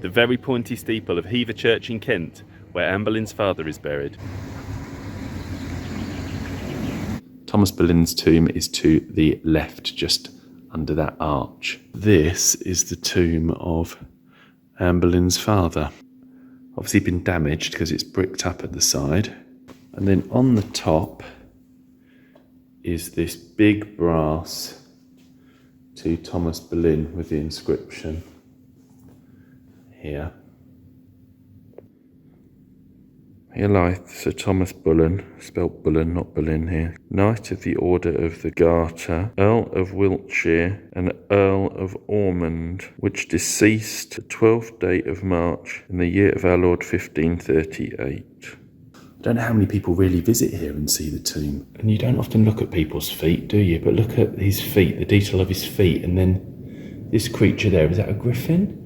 the very pointy steeple of Hever Church in Kent, where Anne Boleyn's father is buried. Thomas Boleyn's tomb is to the left, just under that arch. This is the tomb of Anne Boleyn's father. Obviously been damaged because it's bricked up at the side. And then on the top is this big brass to Thomas Boleyn with the inscription here. Here lieth Sir Thomas Boleyn, spelt Bullen, not Boleyn here, Knight of the Order of the Garter, Earl of Wiltshire and Earl of Ormond, which deceased the 12th day of March in the year of our Lord 1538. I don't know how many people really visit here and see the tomb. And you don't often look at people's feet, do you? But look at his feet, the detail of his feet, and then this creature there, is that a griffin?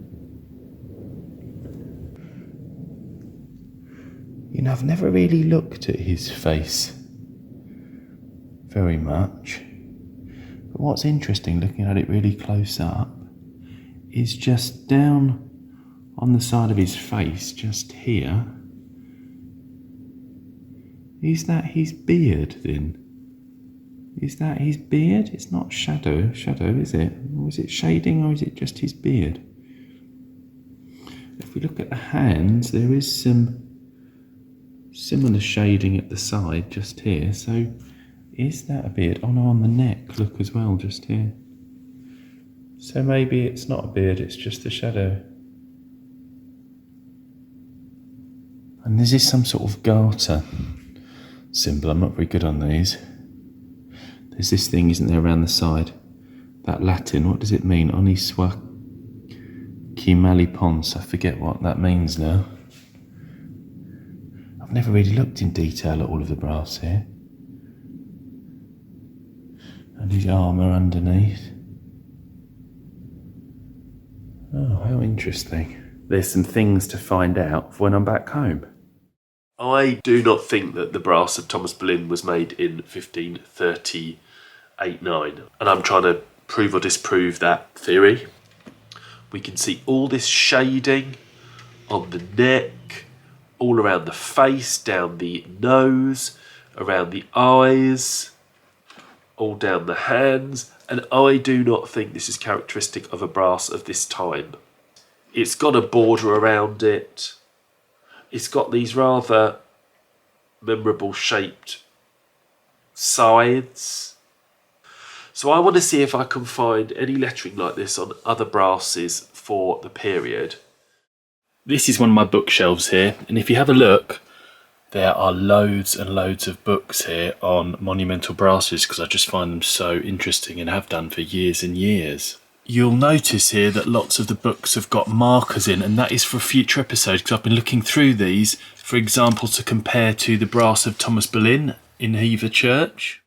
You know, I've never really looked at his face very much. But what's interesting, looking at it really close up, is just down on the side of his face, just here. Is that his beard then? Is that his beard? It's not shadow, is it? Or is it shading, or is it just his beard? If we look at the hands, there is some similar shading at the side, just here. So, is that a beard? Oh no, on the neck, look as well, just here. So maybe it's not a beard, it's just a shadow. And this is some sort of garter symbol. I'm not very good on these. There's this thing, isn't there, around the side? That Latin, what does it mean? Oniswa Kimali Pons. I forget what that means now. I've never really looked in detail at all of the brass here. And his armour underneath. Oh, how interesting. There's some things to find out for when I'm back home. I do not think that the brass of Thomas Boleyn was made in 1538-9. And I'm trying to prove or disprove that theory. We can see all this shading on the neck, all around the face, down the nose, around the eyes, all down the hands, and I do not think this is characteristic of a brass of this time. It's got a border around it. It's got these rather memorable shaped sides. So I want to see if I can find any lettering like this on other brasses for the period. This is one of my bookshelves here, and if you have a look, there are loads and loads of books here on monumental brasses because I just find them so interesting and have done for years and years. You'll notice here that lots of the books have got markers in, and that is for a future episode because I've been looking through these, for example, to compare to the brass of Thomas Boleyn in Hever Church.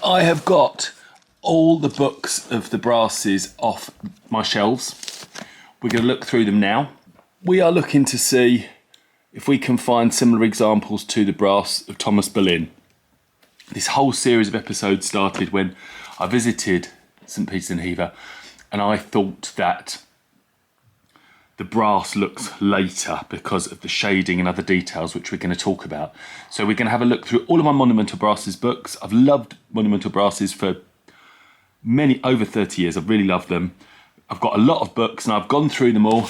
I have got all the books of the brasses off my shelves. We're going to look through them now. We are looking to see if we can find similar examples to the brass of Thomas Boleyn. This whole series of episodes started when I visited St Peter's in Hever, and I thought that the brass looks later because of the shading and other details which we're going to talk about. So we're going to have a look through all of my Monumental Brasses books. I've loved Monumental Brasses for over 30 years. I've really loved them. I've got a lot of books and I've gone through them all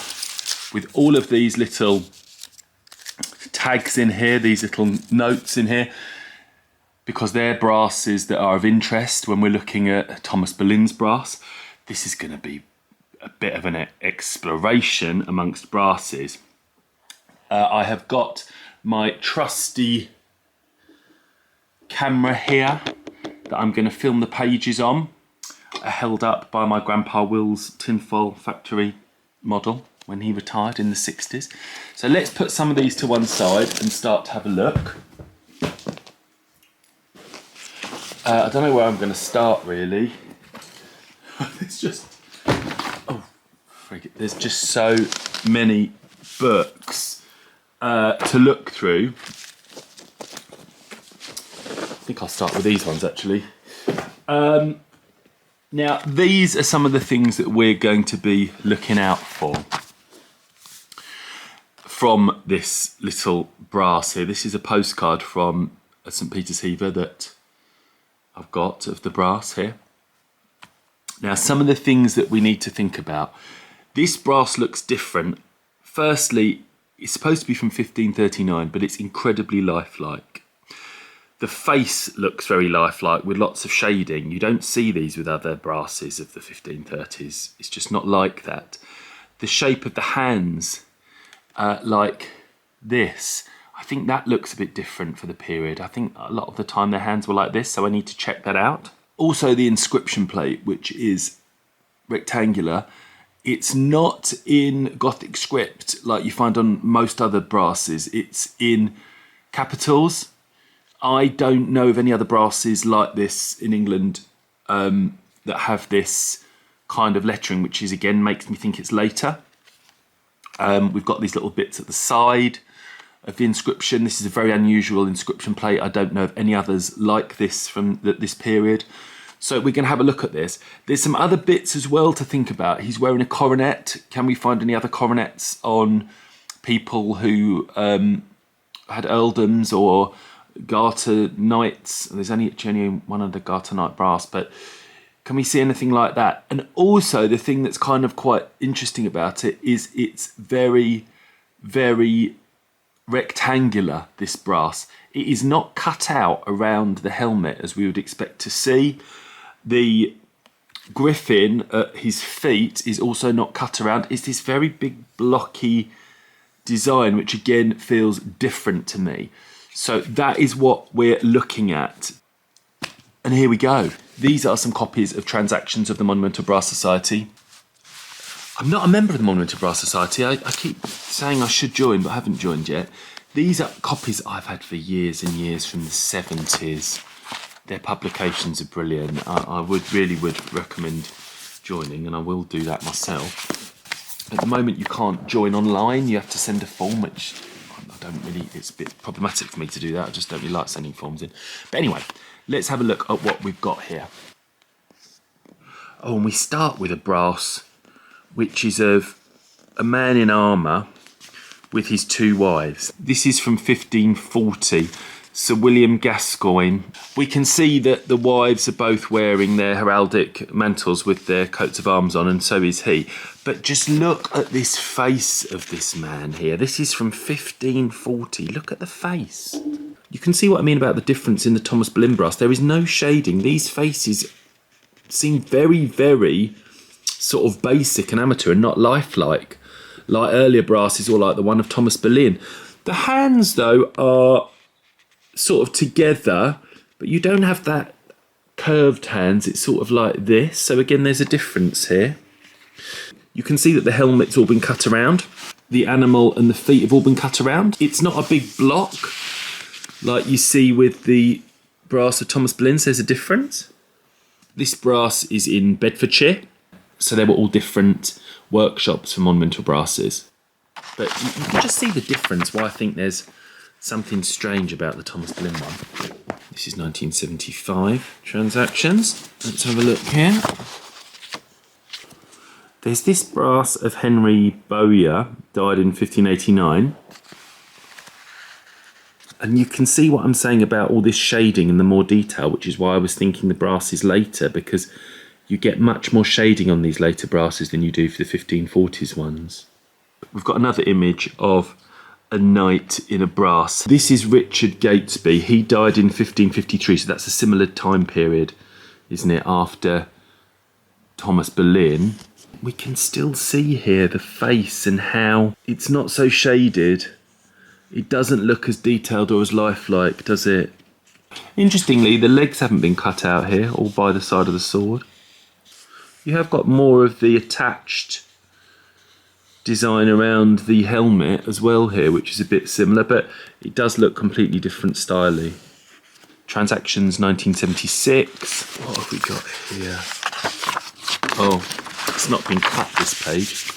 with all of these little tags in here, these little notes in here, because they're brasses that are of interest when we're looking at Thomas Boleyn's brass. This is going to be a bit of an exploration amongst brasses. I have got my trusty camera here that I'm going to film the pages on, held up by my Grandpa Will's tinfoil factory model when he retired in the 60s. So let's put some of these to one side and start to have a look. I don't know where I'm going to start really. It's just... there's just so many books. to look through. I think I'll start with these ones actually. Now, these are some of the things that we're going to be looking out for from this little brass here. This is a postcard from St. Peter's Hever that I've got of the brass here. Now, some of the things that we need to think about. This brass looks different. Firstly, it's supposed to be from 1539, but it's incredibly lifelike. The face looks very lifelike with lots of shading. You don't see these with other brasses of the 1530s. It's just not like that. The shape of the hands, like this, I think that looks a bit different for the period. I think a lot of the time their hands were like this, so I need to check that out. Also the inscription plate, which is rectangular. It's not in Gothic script like you find on most other brasses. It's in capitals. I don't know of any other brasses like this in England that have this kind of lettering, which is again makes me think it's later. We've got these little bits at the side of the inscription. This is a very unusual inscription plate. I don't know of any others like this from this period. So we're going to have a look at this. There's some other bits as well to think about. He's wearing a coronet. Can we find any other coronets on people who had earldoms or Garter Knights? There's only one of the Garter Knight brass, but can we see anything like that? And also the thing that's kind of quite interesting about it is it's very, very rectangular, this brass. It is not cut out around the helmet as we would expect to see. The griffin at his feet is also not cut around. It's this very big blocky design, which again feels different to me. So that is what we're looking at. And here we go. These are some copies of Transactions of the Monumental Brass Society. I'm not a member of the Monumental Brass Society. I keep saying I should join, but I haven't joined yet. These are copies I've had for years and years from the 70s. Their publications are brilliant. I really would recommend joining, and I will do that myself. At the moment, you can't join online. You have to send a form, which it's a bit problematic for me to do that. I just don't really like sending forms in. But anyway, let's have a look at what we've got here. Oh, and we start with a brass, which is of a man in armour with his two wives. This is from 1540, Sir William Gascoigne. We can see that the wives are both wearing their heraldic mantles with their coats of arms on, and so is he. But just look at this face of this man here. This is from 1540. Look at the face. You can see what I mean about the difference in the Thomas Boleyn brass. There is no shading. These faces seem very, very sort of basic and amateur and not lifelike, like earlier brasses or like the one of Thomas Boleyn. The hands, though, are sort of together, but you don't have that curved hands. It's sort of like this. So again, there's a difference here. You can see that the helmet's all been cut around. The animal and the feet have all been cut around. It's not a big block like you see with the brass of Thomas Boleyn. So there's a difference. This brass is in Bedfordshire. So they were all different workshops for monumental brasses. But you can just see the difference, why I think there's something strange about the Thomas Boleyn one. This is 1975 Transactions. Let's have a look here. There's this brass of Henry Bowyer, died in 1589. And you can see what I'm saying about all this shading and the more detail, which is why I was thinking the brass is later, because you get much more shading on these later brasses than you do for the 1540s ones. We've got another image of a knight in a brass. This is Richard Catesby. He died in 1553, so that's a similar time period, isn't it, after Thomas Boleyn. We can still see here the face and how it's not so shaded. It doesn't look as detailed or as lifelike, does it? Interestingly, the legs haven't been cut out here, all by the side of the sword. You have got more of the attached design around the helmet as well here, which is a bit similar, but it does look completely different styling. Transactions 1976. What have we got here? Oh, it's not been cut, this page.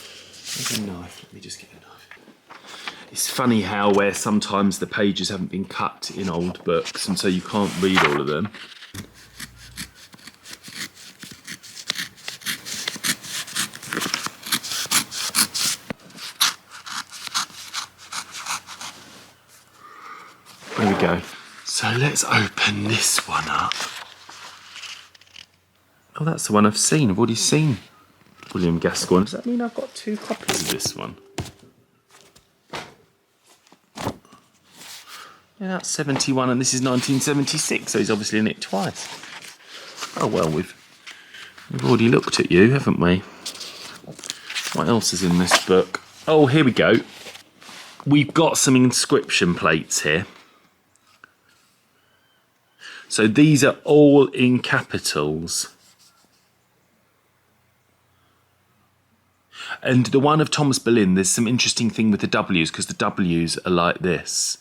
Where's a knife? Let me just get a knife. It's funny how where sometimes the pages haven't been cut in old books and so you can't read all of them. There we go. So let's open this one up. Oh, that's the one I've seen. I've already seen William Gascoigne. Does that mean I've got 2 copies of this one? Yeah, that's 71 and this is 1976, so he's obviously in it twice. Oh well, we've already looked at you, haven't we? What else is in this book? Oh, here we go. We've got some inscription plates here. So these are all in capitals. And the one of Thomas Boleyn, there's some interesting thing with the W's, because the W's are like this.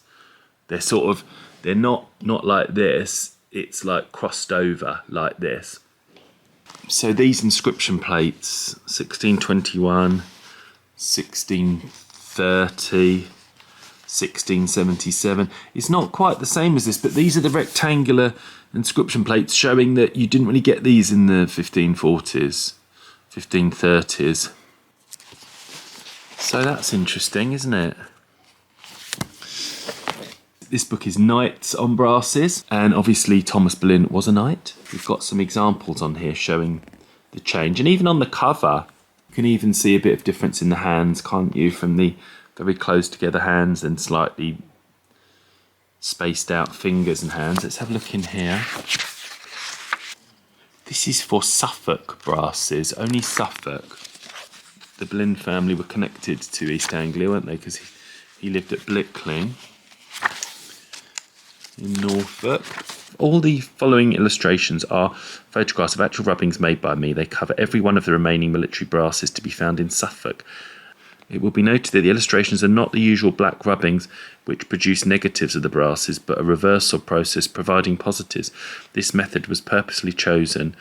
They're sort of, they're not like this, it's like crossed over like this. So these inscription plates, 1621, 1630, 1677, it's not quite the same as this, but these are the rectangular inscription plates showing that you didn't really get these in the 1540s, 1530s. So that's interesting, isn't it? This book is Knights on Brasses, and obviously Thomas Boleyn was a knight. We've got some examples on here showing the change, and even on the cover you can even see a bit of difference in the hands, can't you, from the very close together hands and slightly spaced out fingers and hands. Let's have a look in here. This is for Suffolk brasses, only Suffolk. The Boleyn family were connected to East Anglia, weren't they, because he lived at Blickling in Norfolk. All the following illustrations are photographs of actual rubbings made by me. They cover every one of the remaining military brasses to be found in Suffolk. It will be noted that the illustrations are not the usual black rubbings which produce negatives of the brasses, but a reversal process providing positives. This method was purposely chosen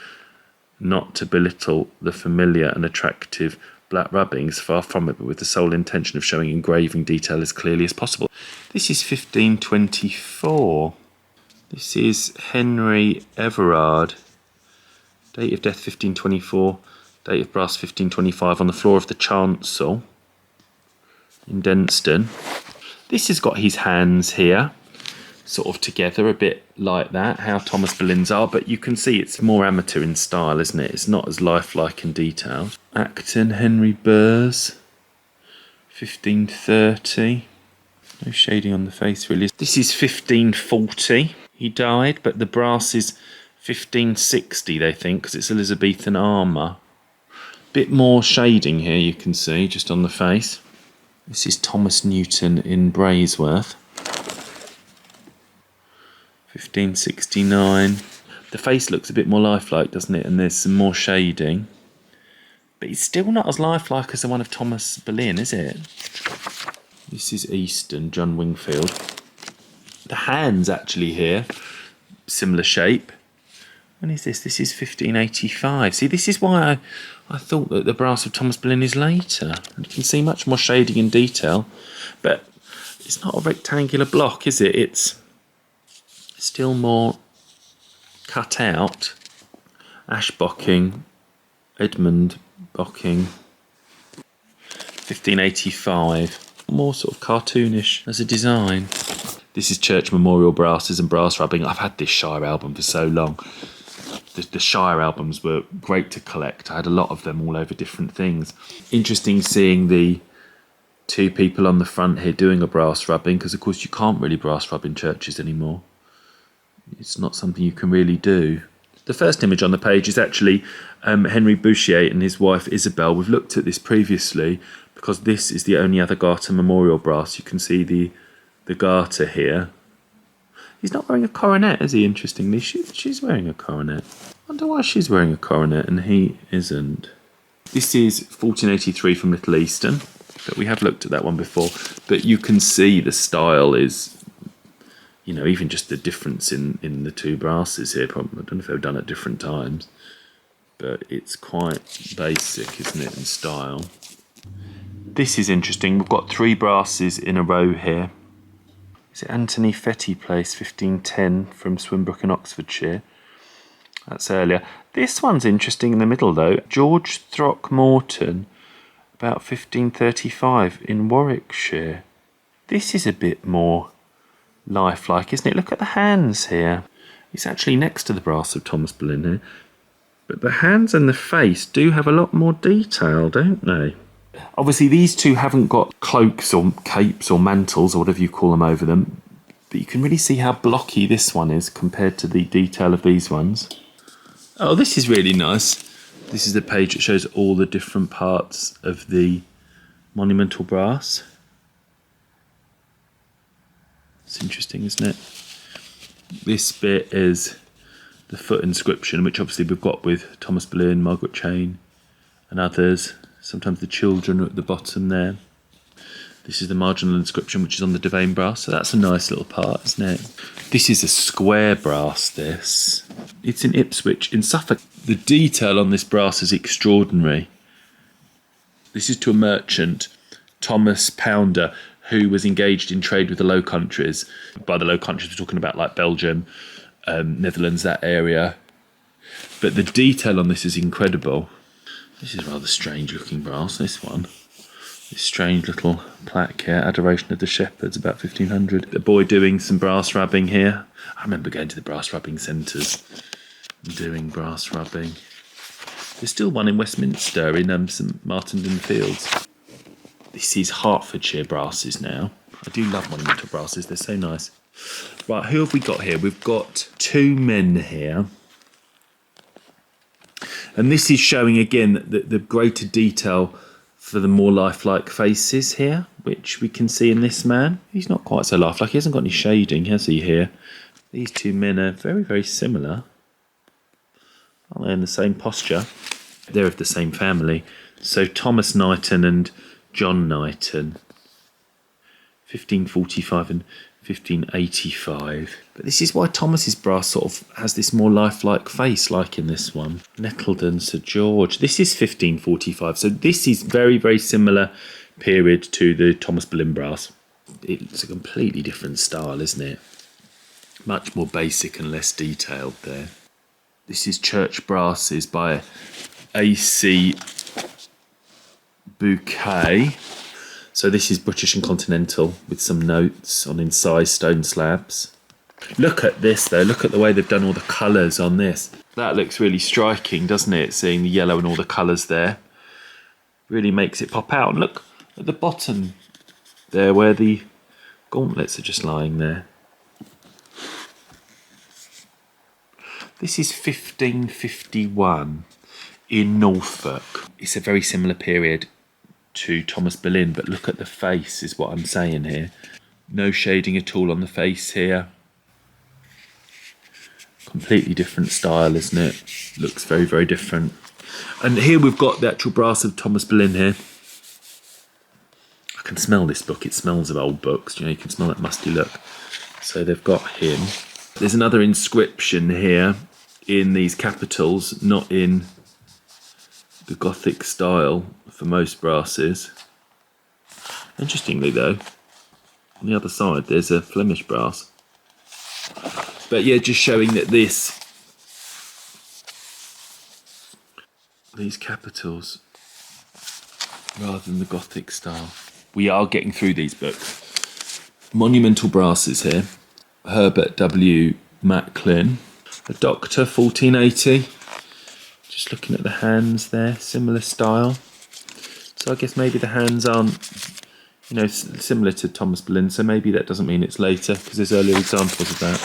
not to belittle the familiar and attractive black rubbings, far from it, but with the sole intention of showing engraving detail as clearly as possible. This is 1524. This is Henry Everard. Date of death 1524. Date of brass 1525 on the floor of the chancel in Denstone. This has got his hands here, sort of together, a bit like that, how Thomas Boleyn's are, but you can see it's more amateur in style, isn't it? It's not as lifelike and detailed. Acton, Henry Bures, 1530. No shading on the face, really. This is 1540. He died, but the brass is 1560, they think, because it's Elizabethan armour. Bit more shading here, you can see, just on the face. This is Thomas Newton in Braesworth, 1569. The face looks a bit more lifelike, doesn't it? And there's some more shading. But it's still not as lifelike as the one of Thomas Boleyn, is it? This is Easton, John Wingfield. The hands actually here, similar shape. When is this? This is 1585. See, this is why I thought that the brass of Thomas Boleyn is later. You can see much more shading and detail. But it's not a rectangular block, is it? It's still more cut out. Ash Bockinge, Edmund Bockinge, 1585. More sort of cartoonish as a design. This is Church Memorial Brasses and Brass Rubbing. I've had this Shire album for so long. The Shire albums were great to collect. I had a lot of them all over different things. Interesting seeing the 2 people on the front here doing a brass rubbing, because of course you can't really brass rub in churches anymore. It's not something you can really do. The first image on the page is actually Henry Bouchier and his wife Isabel. We've looked at this previously because this is the only other Garter memorial brass. You can see the Garter here. He's not wearing a coronet, is he? Interestingly, she's wearing a coronet. I wonder why she's wearing a coronet and he isn't. This is 1483 from Little Easton, but we have looked at that one before. But you can see the style is, you know, even just the difference in the 2 brasses here. Probably, I don't know if they were done at different times, but it's quite basic, isn't it, in style. This is interesting. We've got 3 brasses in a row here. Is it Anthony Fetyplace, 1510, from Swimbrook in Oxfordshire? That's earlier. This one's interesting in the middle, though. George Throckmorton, about 1535, in Warwickshire. This is a bit more lifelike, isn't it? Look at the hands here. It's actually next to the brass of Thomas Boleyn here. But the hands and the face do have a lot more detail, don't they? Obviously, these two haven't got cloaks or capes or mantles or whatever you call them over them. But you can really see how blocky this one is compared to the detail of these ones. Oh, this is really nice. This is the page that shows all the different parts of the monumental brass. It's interesting, isn't it? This bit is the foot inscription, which obviously we've got with Thomas Boleyn, Margaret Chain and others. Sometimes the children are at the bottom there. This is the marginal inscription, which is on the Devane brass. So that's a nice little part, isn't it? This is a square brass, this. It's in Ipswich, in Suffolk. The detail on this brass is extraordinary. This is to a merchant, Thomas Pownder, who was engaged in trade with the Low Countries. By the Low Countries, we're talking about like Belgium, Netherlands, that area. But the detail on this is incredible. This is rather strange looking brass, this one. This strange little plaque here, Adoration of the Shepherds, about 1500. A boy doing some brass rubbing here. I remember going to the brass rubbing centres and doing brass rubbing. There's still one in Westminster in St Martin-in-the-Fields. This is Hertfordshire brasses now. I do love monumental brasses, they're so nice. Right, who have we got here? We've got 2 men here. And this is showing again the greater detail for the more lifelike faces here, which we can see in this man. He's not quite so lifelike. He hasn't got any shading, has he, here? These 2 men are very, very similar. Are they in the same posture? They're of the same family. So Thomas Knighton and John Knighton, 1545 and 1585. But this is why Thomas's brass sort of has this more lifelike face, like in this one. Nettleton, Sir George. This is 1545, so this is very, very similar period to the Thomas Boleyn brass. It's a completely different style, isn't it? Much more basic and less detailed there. This is church brasses by A.C. Bouquet. So this is British and Continental with some notes on incised stone slabs. Look at this though, look at the way they've done all the colours on this. That looks really striking, doesn't it? Seeing the yellow and all the colours there. Really makes it pop out. And look at the bottom there where the gauntlets are just lying there. This is 1551 in Norfolk. It's a very similar period to Thomas Boleyn, but look at the face is what I'm saying here. No shading at all on the face here. Completely different style, isn't it? Looks very, very different. And here we've got the actual brass of Thomas Boleyn here. I can smell this book. It smells of old books. You know, you can smell that musty look. So they've got him. There's another inscription here in these capitals, not in the Gothic style for most brasses. Interestingly though, on the other side there's a Flemish brass. But yeah, just showing that these capitals, rather than the Gothic style. We are getting through these books. Monumental brasses here. Herbert W. Macklin, a doctor, 1480. Just looking at the hands there, similar style. So I guess maybe the hands aren't, you know, similar to Thomas Boleyn, so maybe that doesn't mean it's later, because there's earlier examples of that.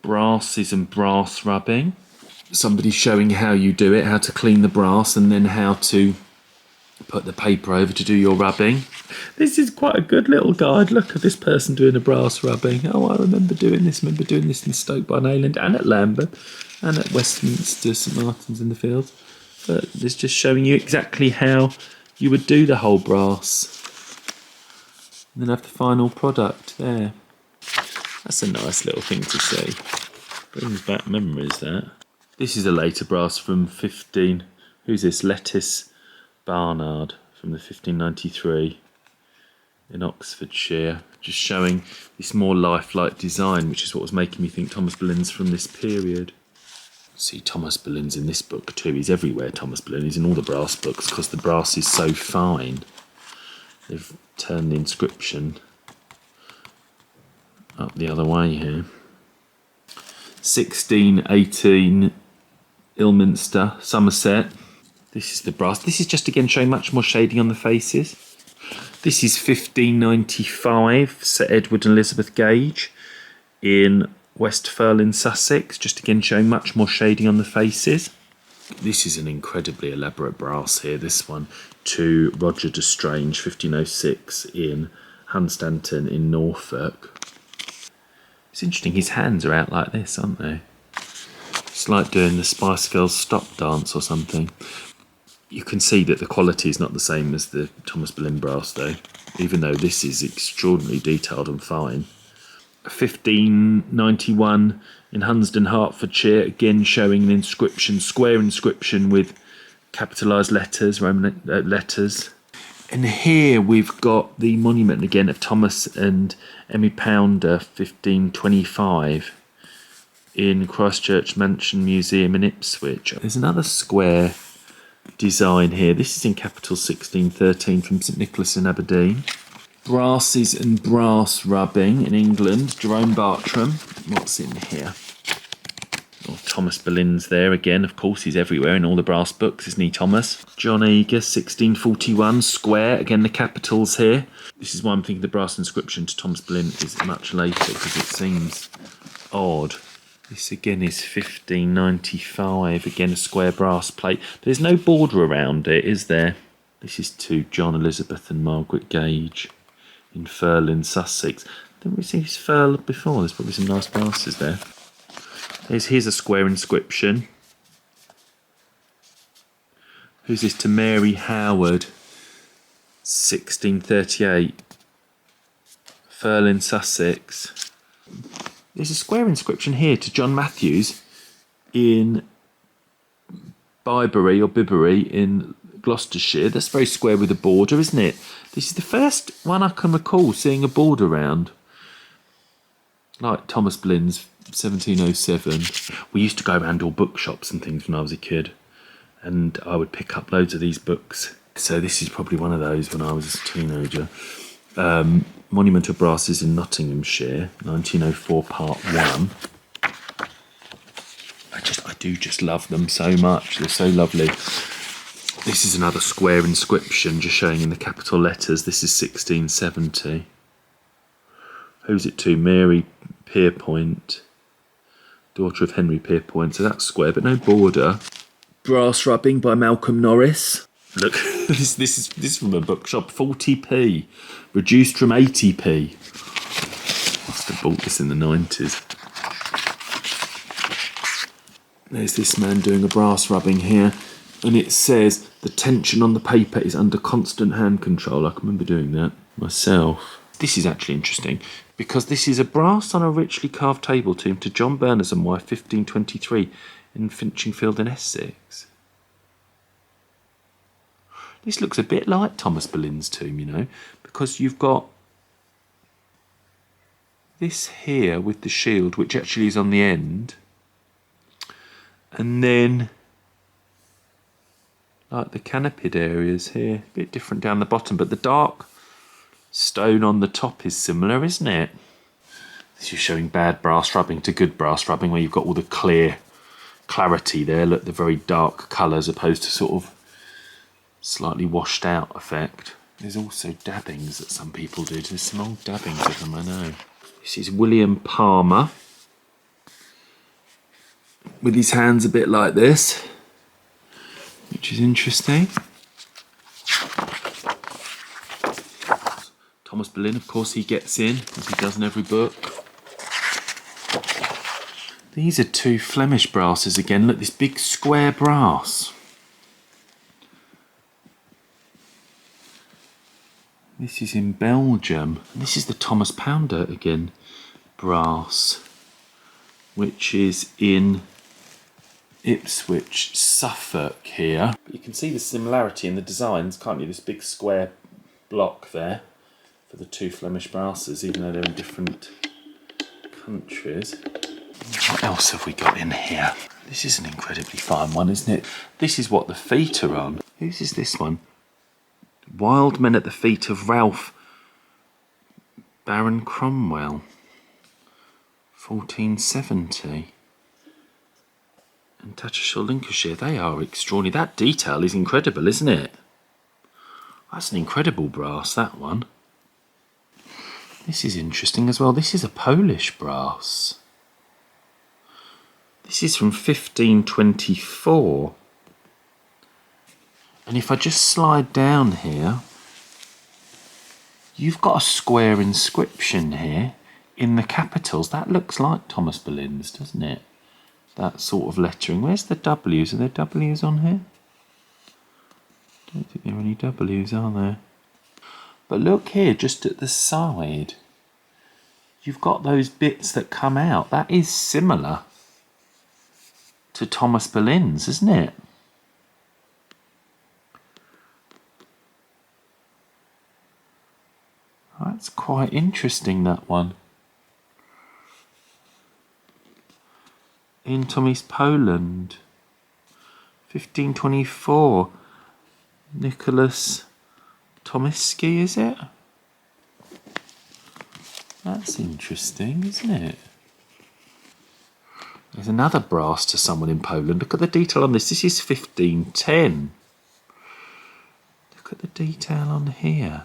Brasses and brass rubbing. Somebody showing how you do it, how to clean the brass, and then how to put the paper over to do your rubbing. This is quite a good little guide. Look at this person doing a brass rubbing. Oh, I remember doing this in Stoke-by-Nayland and at Lambeth and at Westminster, St Martin's-in-the-Fields. But it's just showing you exactly how you would do the whole brass. And then have the final product there. That's a nice little thing to see. Brings back memories, that. This is a later brass from 15... Who's this? Lettice Barnarde, from the 1593 in Oxfordshire, just showing this more lifelike design, which is what was making me think Thomas Boleyn's from this period. See, Thomas Boleyn's in this book too. He's everywhere, Thomas Boleyn. He's in all the brass books because the brass is so fine. They've turned the inscription up the other way here. 1618 Ilminster, Somerset. This is the brass. This is just again showing much more shading on the faces. This is 1595, Sir Edward and Elizabeth Gage in Westfirle in Sussex, just again showing much more shading on the faces. This is an incredibly elaborate brass here, this one, to Roger de Strange, 1506 in Hunstanton in Norfolk. It's interesting, his hands are out like this, aren't they? It's like doing the Spice Girls stop dance or something. You can see that the quality is not the same as the Thomas Boleyn brass though, even though this is extraordinarily detailed and fine. 1591 in Hunsdon, Hertfordshire, again showing an inscription, square inscription with capitalised letters, Roman letters. And here we've got the monument again of Thomas and Emmy Pownder, 1525, in Christchurch Mansion Museum in Ipswich. There's another square design here. This is in capital 1613 from St Nicholas in Aberdeen. Brasses and brass rubbing in England, Jerome Bartram. What's in here? Oh, Thomas Boleyn's there again, of course, he's everywhere in all the brass books, isn't he, Thomas? John Eager, 1641, square, again the capitals here. This is why I'm thinking the brass inscription to Thomas Boleyn is much later, because it seems odd. This again is 1595, again a square brass plate. There's no border around it, is there? This is to John Elizabeth and Margaret Gage in Firle in Sussex. Didn't we see Firle before? There's probably some nice brasses there. Here's a square inscription. Who's this? To Mary Howard, 1638. Firle in Sussex. There's a square inscription here to John Matthews in Bibury or Bibury in Gloucestershire. That's very square with a border, isn't it? This is the first one I can recall seeing a border round. Like Thomas Boleyn's 1707. We used to go around all bookshops and things when I was a kid, and I would pick up loads of these books. So this is probably one of those when I was a teenager. Monumental brasses in Nottinghamshire, 1904 part 1. I do just love them so much. They're so lovely. This is another square inscription just showing in the capital letters. This is 1670. Who's it to? Mary Pierpoint, daughter of Henry Pierpoint. So that's square, but no border. Brass rubbing by Malcolm Norris. Look, this is from a bookshop. 40p, reduced from 80p. Must have bought this in the 90s. There's this man doing a brass rubbing here, and it says the tension on the paper is under constant hand control. I can remember doing that myself. This is actually interesting because this is a brass on a richly carved table tomb to John Berners and wife, 1523, in Finchingfield in Essex. This looks a bit like Thomas Boleyn's tomb, you know, because you've got this here with the shield, which actually is on the end, and then like the canopied areas here, a bit different down the bottom, but the dark stone on the top is similar, isn't it? This is showing bad brass rubbing to good brass rubbing, where you've got all the clarity there. Look, the very dark colours opposed to sort of slightly washed out effect. There's also dabbings that some people do. There's some old dabbings of them, I know. This is William Palmer with his hands a bit like this, which is interesting. Thomas Boleyn, of course, he gets in, as he does in every book. These are two Flemish brasses again. Look, this big square brass. This is in Belgium. This is the Thomas Pounder again, brass, which is in Ipswich, Suffolk here. But you can see the similarity in the designs, can't you? This big square block there for the two Flemish brasses, even though they're in different countries. What else have we got in here? This is an incredibly fine one, isn't it? This is what the feet are on. Whose is this one? Wild Men at the Feet of Ralph Baron Cromwell, 1470. And Tattershall, Lincolnshire, they are extraordinary. That detail is incredible, isn't it? That's an incredible brass, that one. This is interesting as well. This is a Polish brass. This is from 1524. And if I just slide down here, you've got a square inscription here in the capitals. That looks like Thomas Boleyn's, doesn't it? That sort of lettering. Where's the W's? Are there W's on here? Don't think there are any W's, are there? But look here, just at the side. You've got those bits that come out. That is similar to Thomas Boleyn's, isn't it? That's quite interesting, that one. In Tommy's Poland, 1524. Nicholas Tomiski, is it? That's interesting, isn't it? There's another brass to someone in Poland. Look at the detail on this. This is 1510. Look at the detail on here.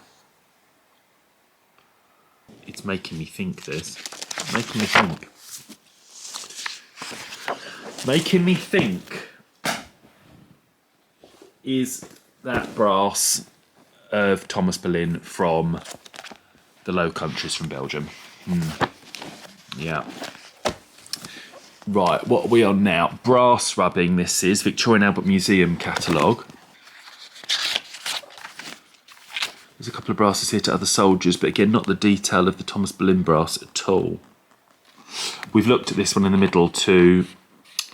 It's making me think, this. Making me think. Making me think, is that brass of Thomas Boleyn from the Low Countries, from Belgium? Yeah. Right, what are we on now? Brass rubbing, this is Victorian Albert Museum catalogue. There's a couple of brasses here to other soldiers, but again, not the detail of the Thomas Boleyn brass at all. We've looked at this one in the middle too.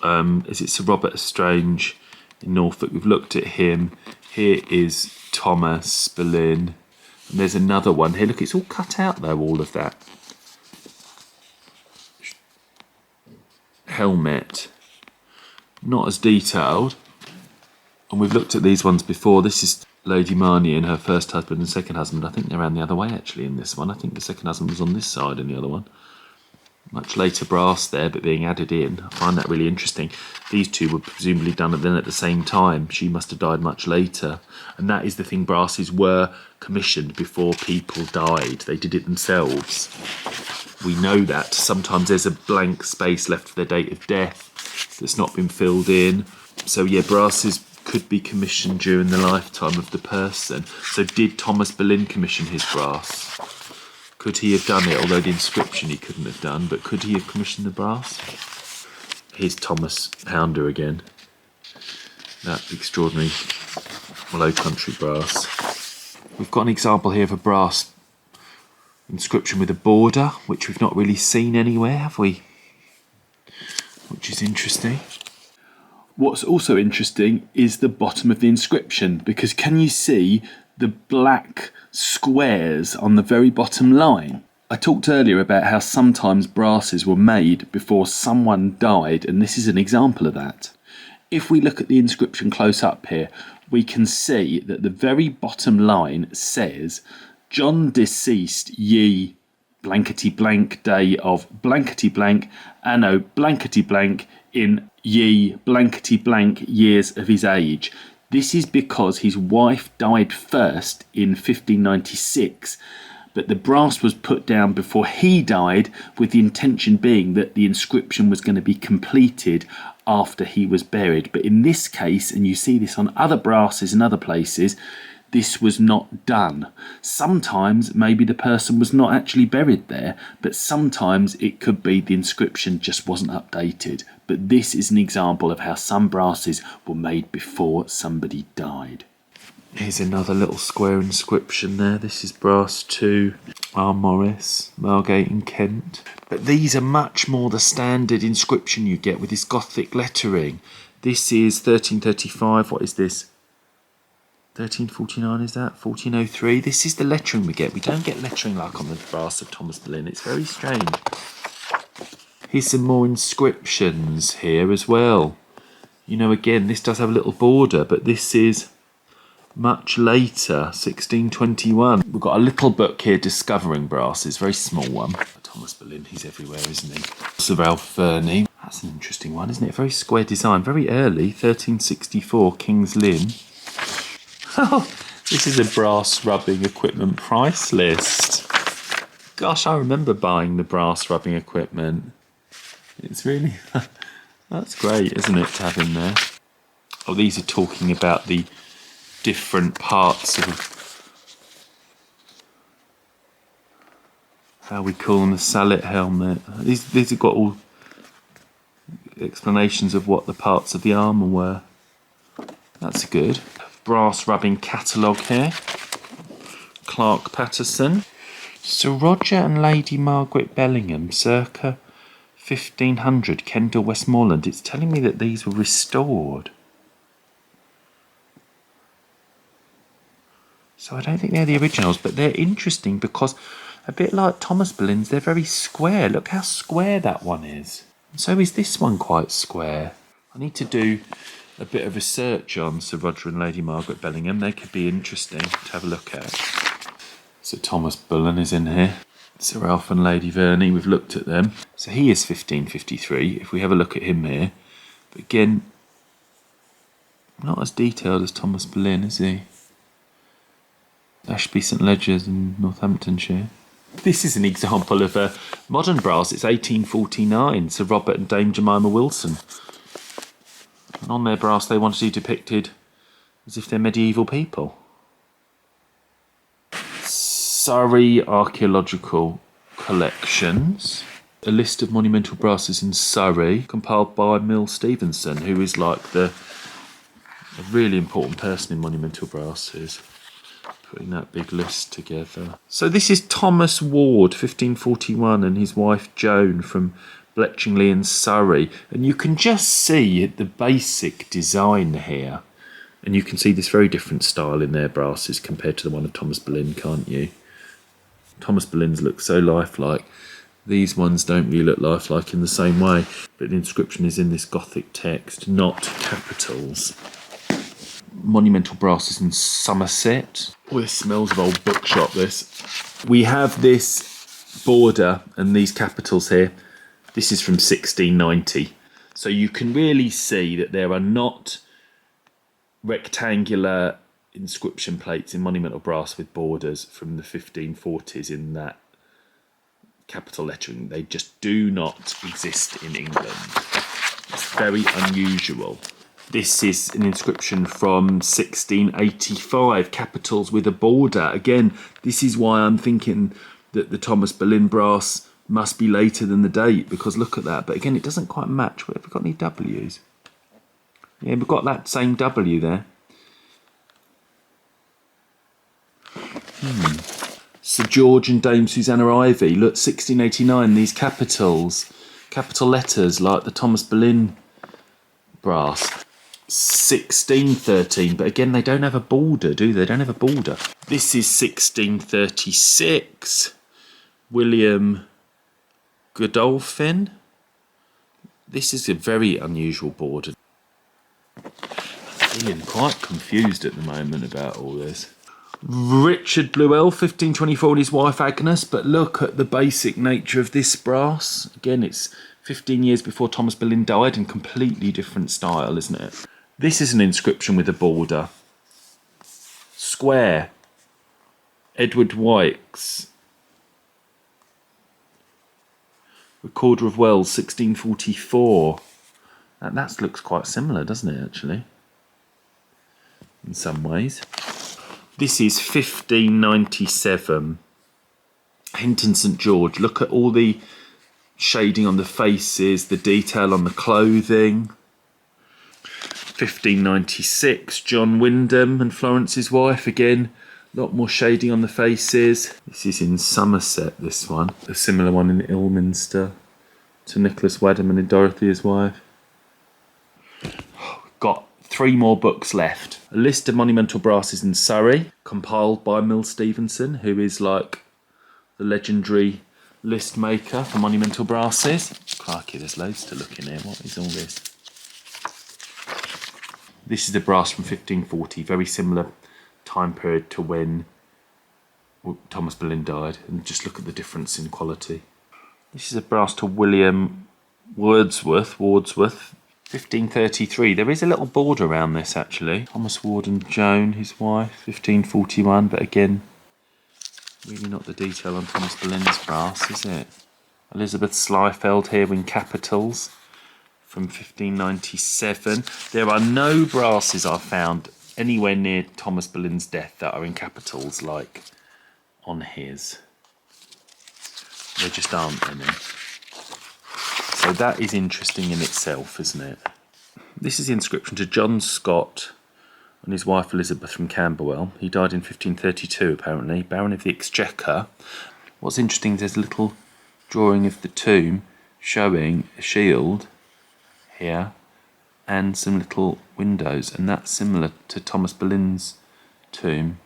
Is it Sir Robert Estrange in Norfolk? We've looked at him. Here is Thomas Boleyn. And there's another one here. Look, it's all cut out though, all of that. Helmet. Not as detailed. And we've looked at these ones before. This is Lady Marnie and her first husband and second husband. I think they're around the other way actually in this one. I think the second husband was on this side and the other one. Much later brass there, but being added in. I find that really interesting. These two were presumably done then at the same time. She must have died much later. And that is the thing, brasses were commissioned before people died. They did it themselves. We know that. Sometimes there's a blank space left for their date of death that's not been filled in. So yeah, brasses could be commissioned during the lifetime of the person. So did Thomas Boleyn commission his brass? Could he have done it? Although the inscription he couldn't have done, but could he have commissioned the brass? Here's Thomas Pownder again. That extraordinary Low Country brass. We've got an example here of a brass inscription with a border, which we've not really seen anywhere, have we? Which is interesting. What's also interesting is the bottom of the inscription, because can you see the black squares on the very bottom line? I talked earlier about how sometimes brasses were made before someone died, and this is an example of that. If we look at the inscription close up here, we can see that the very bottom line says, John deceased ye blankety blank day of blankety blank anno blankety blank in ye blankety blank years of his age. This is because his wife died first in 1596, but the brass was put down before he died, with the intention being that the inscription was going to be completed after he was buried. But in this case, and you see this on other brasses in other places, this was not done. Sometimes maybe the person was not actually buried there, but sometimes it could be the inscription just wasn't updated. But this is an example of how some brasses were made before somebody died. Here's another little square inscription there. This is brass 2, R. Morris, Margate in Kent. But these are much more the standard inscription you get with this Gothic lettering. This is 1335. What is this? 1349 is that? 1403. This is the lettering we get. We don't get lettering like on the brass of Thomas Boleyn. It's very strange. Here's some more inscriptions here as well. You know, again, this does have a little border, but this is much later, 1621. We've got a little book here, Discovering Brasses, very small one. Thomas Boleyn, he's everywhere, isn't he? Sir Ralph Verney. That's an interesting one, isn't it? Very square design, very early, 1364, King's Lynn. Oh, this is a brass rubbing equipment price list. Gosh, I remember buying the brass rubbing equipment. It's really, that's great, isn't it, to have in there? Oh, these are talking about the different parts of how we call them, the sallet helmet. These have got all explanations of what the parts of the armour were. That's good. Brass rubbing catalogue here. Clark Patterson. Sir Roger and Lady Margaret Bellingham, circa 1500, Kendal, Westmoreland. It's telling me that these were restored. So I don't think they're the originals, but they're interesting because a bit like Thomas Boleyn's, they're very square. Look how square that one is. So is this one quite square? I need to do a bit of research on Sir Roger and Lady Margaret Bellingham. They could be interesting to have a look at. So Thomas Boleyn is in here. Sir Ralph and Lady Verney, we've looked at them. So he is 1553, if we have a look at him here. But again, not as detailed as Thomas Boleyn, is he? Ashby St Ledgers in Northamptonshire. This is an example of a modern brass. It's 1849, Sir Robert and Dame Jemima Wilson. And on their brass they want to be depicted as if they're medieval people. Surrey Archaeological Collections. A list of monumental brasses in Surrey, compiled by Mill Stevenson, who is like a really important person in monumental brasses. Putting that big list together. So this is Thomas Ward, 1541, and his wife Joan from Bletchingley in Surrey. And you can just see the basic design here. And you can see this very different style in their brasses compared to the one of Thomas Boleyn, can't you? Thomas Boleyn's look so lifelike. These ones don't really look lifelike in the same way. But the inscription is in this Gothic text, not capitals. Monumental brasses in Somerset. Oh, this smells of old bookshop, this. We have this border and these capitals here. This is from 1690. So you can really see that there are not rectangular inscription plates in monumental brass with borders from the 1540s in that capital lettering. They just do not exist in England. It's very unusual. This is an inscription from 1685, capitals with a border. Again, this is why I'm thinking that the Thomas Boleyn brass must be later than the date, because look at that. But again, it doesn't quite match. Have we got any W's? Yeah, we've got that same W there. Sir George and Dame Susanna Ivy. Look, 1689, these capitals. Capital letters like the Thomas Boleyn brass. 1613, but again, they don't have a border, do they? They don't have a border. This is 1636. William Godolphin. This is a very unusual border. I'm feeling quite confused at the moment about all this. Richard Bluell, 1524, and his wife Agnes, but look at the basic nature of this brass. Again, it's 15 years before Thomas Boleyn died and completely different style, isn't it? This is an inscription with a border. Square. Edward Wykes. Recorder of Wells, 1644. That looks quite similar, doesn't it, actually? In some ways. This is 1597. Hinton St George. Look at all the shading on the faces, the detail on the clothing. 1596, John Wyndham and Florence's wife. Again, a lot more shading on the faces. This is in Somerset, this one. A similar one in Ilminster to Nicholas Wadham and Dorothy, his wife. 3 more books left. A list of monumental brasses in Surrey, compiled by Mill Stevenson, who is like the legendary list maker for monumental brasses. Crikey, there's loads to look in here. What is all this? This is a brass from 1540, very similar time period to when Thomas Boleyn died. And just look at the difference in quality. This is a brass to William Wordsworth, 1533. There is a little border around this, actually. Thomas Ward and Joan, his wife, 1541. But again, really not the detail on Thomas Boleyn's brass, is it? Elizabeth Slyfeld here in capitals from 1597. There are no brasses I've found anywhere near Thomas Boleyn's death that are in capitals like on his. There just aren't any. So that is interesting in itself, isn't it? This is the inscription to John Scott and his wife Elizabeth from Camberwell. He died in 1532 apparently, Baron of the Exchequer. What's interesting is there's a little drawing of the tomb showing a shield here and some little windows, and that's similar to Thomas Boleyn's tomb,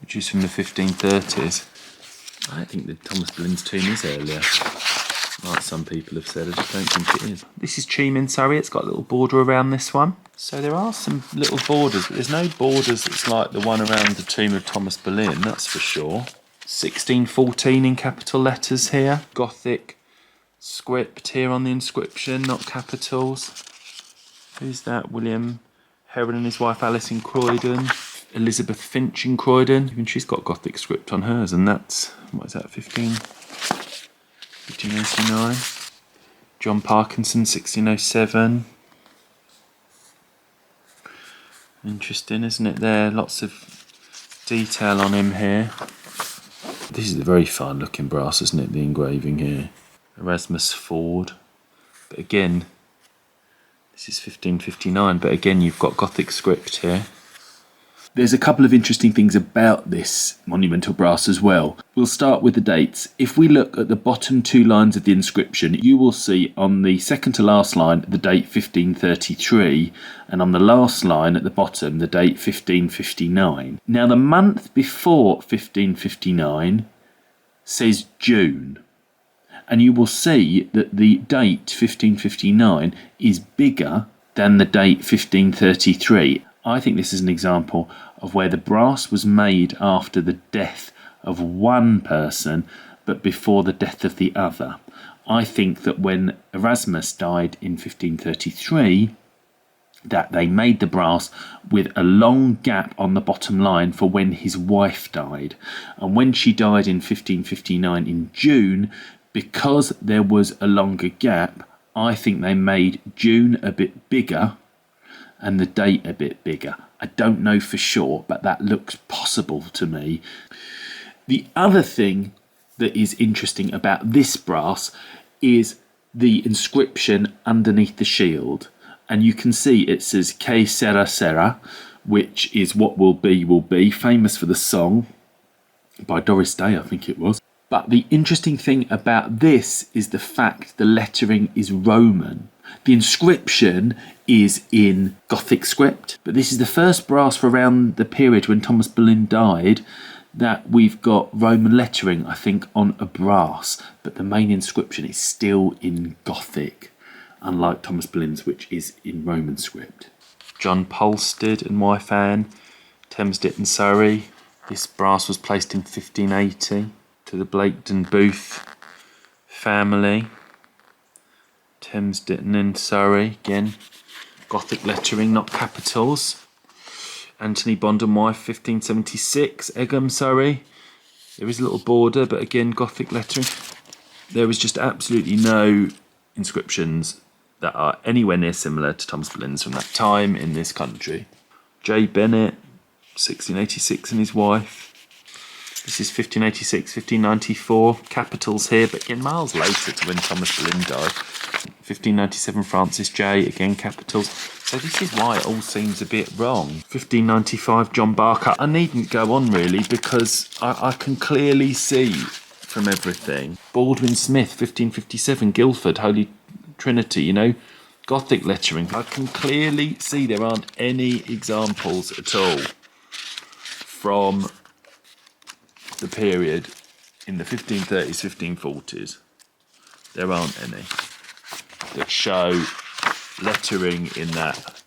which is from the 1530s. I don't think that Thomas Boleyn's tomb is earlier, like some people have said. I just don't think it is. This is Cheam in Surrey. It's got a little border around this one. So there are some little borders, but there's no borders that's like the one around the tomb of Thomas Boleyn, that's for sure. 1614 in capital letters here. Gothic script here on the inscription, not capitals. Who's that? William Heron and his wife Alice in Croydon. Elizabeth Finch in Croydon. Even she's got Gothic script on hers, and that's, what is that, 1589. John Parkinson, 1607. Interesting, isn't it there? Lots of detail on him here. This is a very fine looking brass, isn't it? The engraving here. Erasmus Ford. But again, this is 1559, but again you've got Gothic script here. There's a couple of interesting things about this monumental brass as well. We'll start with the dates. If we look at the bottom 2 lines of the inscription, you will see on the second to last line the date 1533, and on the last line at the bottom the date 1559. Now the month before 1559 says June, and you will see that the date 1559 is bigger than the date 1533. I think this is an example of where the brass was made after the death of one person but before the death of the other. I think that when Erasmus died in 1533, that they made the brass with a long gap on the bottom line for when his wife died. And when she died in 1559 in June, because there was a longer gap, I think they made June a bit bigger and the date a bit bigger. I don't know for sure, but that looks possible to me. The other thing that is interesting about this brass is the inscription underneath the shield. And you can see it says Que sera sera, which is what will be, famous for the song by Doris Day, I think it was. But the interesting thing about this is the fact the lettering is Roman. The inscription is in Gothic script, but this is the first brass for around the period when Thomas Boleyn died that we've got Roman lettering, I think, on a brass, but the main inscription is still in Gothic, unlike Thomas Boleyn's, which is in Roman script. John Polstead and wife Anne, Thamesdit in Surrey. This brass was placed in 1580 to the Blaketon Booth family. Thamesditton in Surrey, again, Gothic lettering, not capitals. Anthony Bond and wife, 1576, Egham, Surrey. There is a little border, but again, Gothic lettering. There is just absolutely no inscriptions that are anywhere near similar to Thomas Boleyn's from that time in this country. J. Bennett, 1686, and his wife. This is 1586, 1594, capitals here, but again miles later to when Thomas Boleyn died. 1597, Francis J, again capitals. So this is why it all seems a bit wrong. 1595, John Barker. I needn't go on really because I can clearly see from everything. Baldwin Smith, 1557, Guildford, Holy Trinity, you know. Gothic lettering. I can clearly see there aren't any examples at all from the period in the 1530s, 1540s. There aren't any that show lettering in that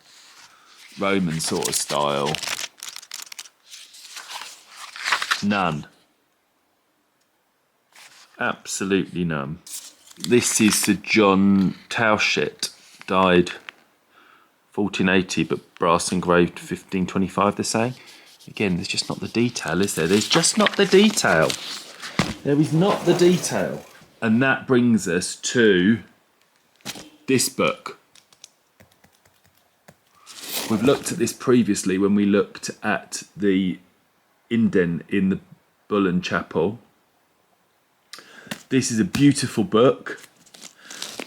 Roman sort of style. None. Absolutely none. This is Sir John Tauchet, died 1480, but brass engraved 1525, they're saying. Again, there's just not the detail, is there? There's just not the detail. There is not the detail. And that brings us to this book. We've looked at this previously when we looked at the indent in the Bullen Chapel. This is a beautiful book.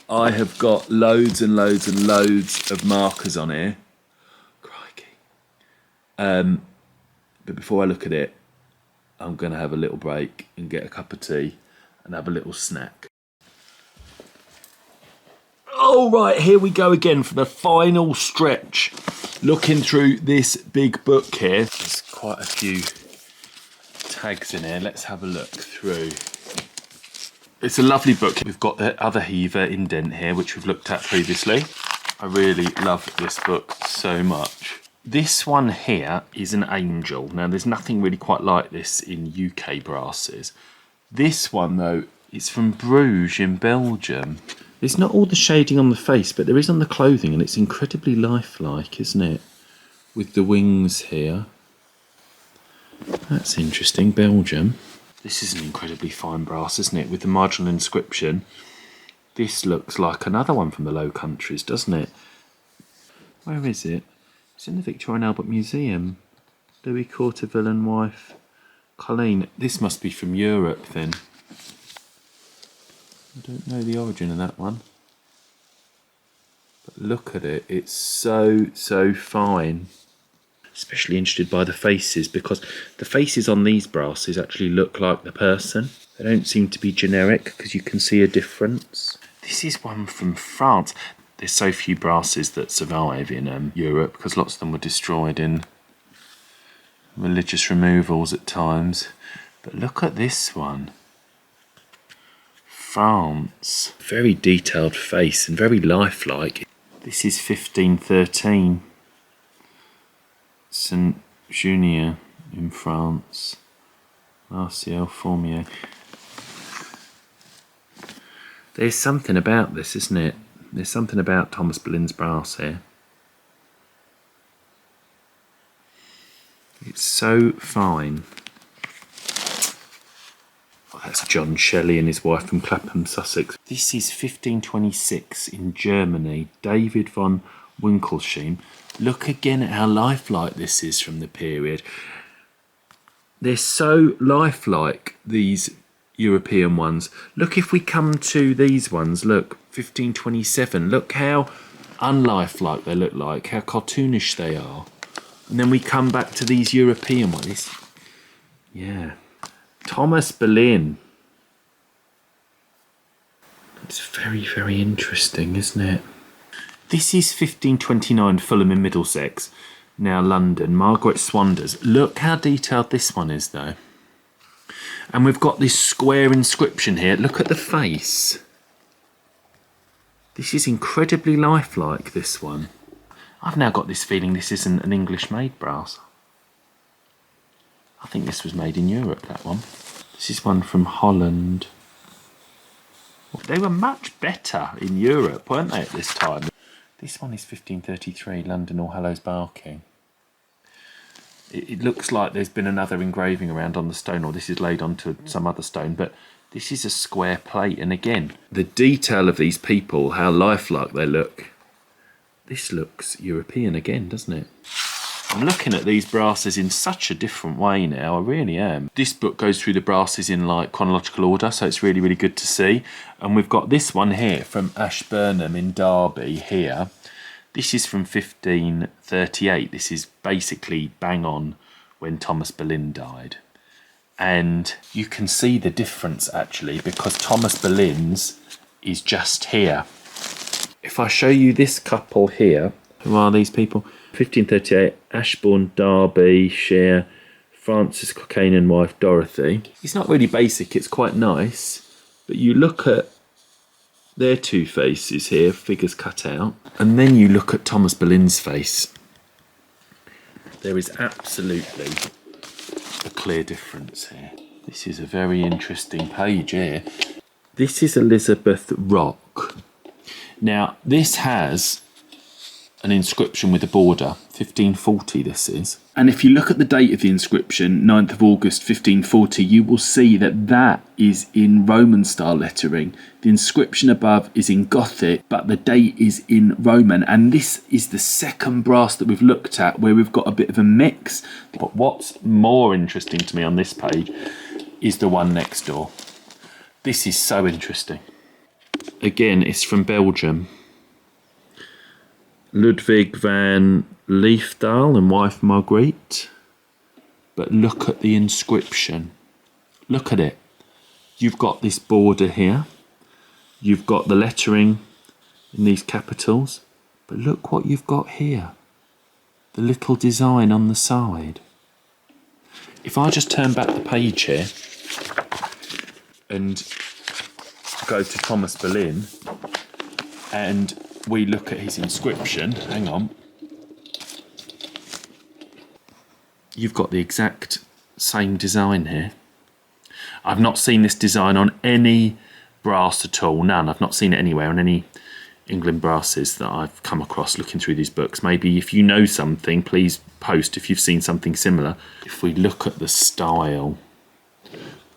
I have got loads and loads and loads of markers on here. Crikey. But before I look at it, I'm going to have a little break and get a cup of tea and have a little snack. All right, here we go again for the final stretch. Looking through this big book here. There's quite a few tags in here. Let's have a look through. It's a lovely book. We've got the other Heaver indent here, which we've looked at previously. I really love this book so much. This one here is an angel. Now, there's nothing really quite like this in UK brasses. This one, though, is from Bruges in Belgium. There's not all the shading on the face, but there is on the clothing, and it's incredibly lifelike, isn't it? With the wings here. That's interesting, Belgium. This is an incredibly fine brass, isn't it? With the marginal inscription. This looks like another one from the Low Countries, doesn't it? Where is it? It's in the Victoria and Albert Museum. Louis Courteville and wife Colleen. This must be from Europe then. I don't know the origin of that one. But look at it. It's so, so fine. Especially interested by the faces, because the faces on these brasses actually look like the person. They don't seem to be generic, because you can see a difference. This is one from France. There's so few brasses that survive in Europe, because lots of them were destroyed in religious removals at times. But look at this one. France. Very detailed face and very lifelike. This is 1513. Saint Junior in France. Martial Formier. There's something about this, isn't it? There's something about Thomas Boleyn's brass here. It's so fine. Oh, that's John Shelley and his wife from Clapham, Sussex. This is 1526 in Germany. David von Winckelschem. Look again at how lifelike this is from the period. They're so lifelike, these European ones. Look, if we come to these ones, look, 1527. Look how unlifelike they look like, how cartoonish they are. And then we come back to these European ones. Yeah. Thomas Boleyn. It's very, very interesting, isn't it? This is 1529 Fulham in Middlesex, now London. Margaret Swanders. Look how detailed this one is, though. And we've got this square inscription here. Look at the face. This is incredibly lifelike, this one. I've now got this feeling this isn't an English-made brass. I think this was made in Europe, that one. This is one from Holland. They were much better in Europe, weren't they, at this time? This one is 1533, London All Hallows Barking. It looks like there's been another engraving around on the stone, or this is laid onto some other stone, but this is a square plate. And again, the detail of these people, how lifelike they look. This looks European again, doesn't it? I'm looking at these brasses in such a different way now, I really am. This book goes through the brasses in like chronological order, so it's really, really good to see. And we've got this one here from Ashburnham in Derby here. This is from 1538. This is basically bang on when Thomas Boleyn died. And you can see the difference actually, because Thomas Boleyn's is just here. If I show you this couple here, who are these people? 1538, Ashbourne, Derbyshire, Francis Cockayne and wife Dorothy. It's not really basic, it's quite nice. But you look at their two faces here, figures cut out, and then you look at Thomas Boleyn's face. There is absolutely a clear difference here. This is a very interesting page here. This is Elizabeth Rock. Now, this has an inscription with a border, 1540 this is. And if you look at the date of the inscription, 9th of August 1540, you will see that that is in Roman style lettering. The inscription above is in Gothic, but the date is in Roman. And this is the second brass that we've looked at where we've got a bit of a mix. But what's more interesting to me on this page is the one next door. This is so interesting. Again, it's from Belgium. Ludwig van Leefdal and wife Marguerite. But look at the inscription. Look at it. You've got this border here. You've got the lettering in these capitals. But look what you've got here. The little design on the side. If I just turn back the page here and go to Thomas Boleyn and we look at his inscription, hang on, you've got the exact same design here. I've not seen this design on any brass at all, none. I've not seen it anywhere on any England brasses that I've come across looking through these books. Maybe if you know something, please post if you've seen something similar. If we look at the style